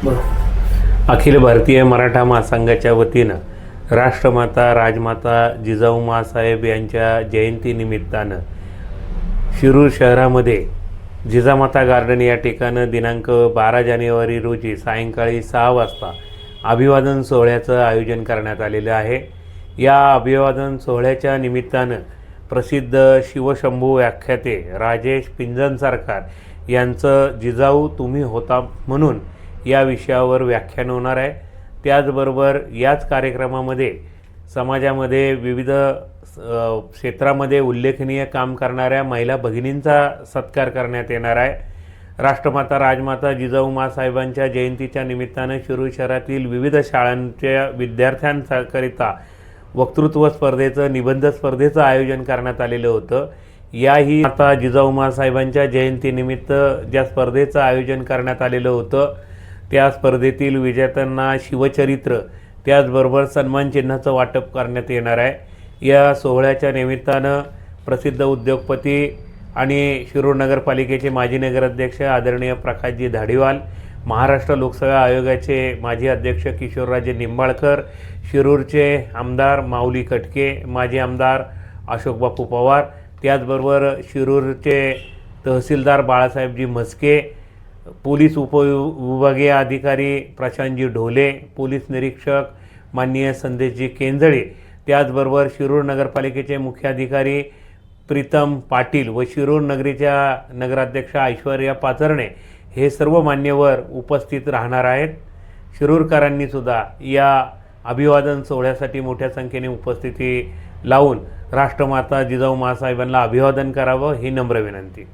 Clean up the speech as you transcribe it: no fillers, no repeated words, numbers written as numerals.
अखिल भारतीय मराठा महासंघाच्या वतीनं राष्ट्रमाता राजमाता जिजाऊ माँसाहेब यांच्या जयंतीनिमित्तानं शिरूर शहरामध्ये जिजामाता गार्डन या ठिकाणं दिनांक 12 जानेवारी रोजी सायंकाळी 6 वाजता अभिवादन सोहळ्याचं आयोजन करण्यात आलेलं आहे। या अभिवादन सोहळ्याच्या निमित्तानं प्रसिद्ध शिवशंभू व्याख्याते राजेश पिंजन सरकार यांचं जिजाऊ तुम्ही होता म्हणून या विषयावर व्याख्यान होणार आहे। त्याचबरोबर याच कार्यक्रमामध्ये समाजामध्ये विविध क्षेत्रामध्ये उल्लेखनीय काम करणाऱ्या महिला भगिनींचा सत्कार करण्यात येणार आहे। राष्ट्रमाता राजमाता जिजाऊ माँसाहेबांच्या जयंतीच्या निमित्तानं शिरूर शहरातील विविध शाळांच्या विद्यार्थ्यांकरिता वक्तृत्व स्पर्धेचं निबंध स्पर्धेचं आयोजन करण्यात आलेलं होतं। याही आता जिजाऊ माँसाहेबांच्या जयंतीनिमित्त ज्या स्पर्धेचं आयोजन करण्यात आलेलं होतं त्या स्पर्धेतील विजेत्यांना शिवचरित्र त्याचबरोबर सन्मान चिन्हाचं वाटप करण्यात येणार आहे। या सोहळ्याच्या निमित्तानं प्रसिद्ध उद्योगपती आणि शिरूर नगरपालिकेचे माजी नगराध्यक्ष आदरणीय प्रकाशजी धाडीवाल, महाराष्ट्र लोकसेवा आयोगाचे माजी अध्यक्ष किशोरराजे निंबाळकर, शिरूरचे आमदार माऊली कटके, माजी आमदार अशोकबापू पवार, त्याचबरोबर शिरूरचे तहसीलदार बाळासाहेबजी म्हस्के, पोलीस उपविभागीय अधिकारी प्रशांतजी ढोले, पोलीस निरीक्षक माननीय संदेशजी केंजळे, त्याचबरोबर शिरूर नगरपालिकेचे मुख्याधिकारी प्रीतम पाटील व शिरूर नगरीच्या नगराध्यक्ष ऐश्वर्या पाचरणे हे सर्व मान्यवर उपस्थित राहणार आहेत। शिरूरकरांनी सुद्धा या अभिवादन सोहळ्यासाठी मोठ्या संख्येने उपस्थिती लावून राष्ट्रमाता जिजाऊ माँसाहेबांना अभिवादन करावं ही नम्र विनंती।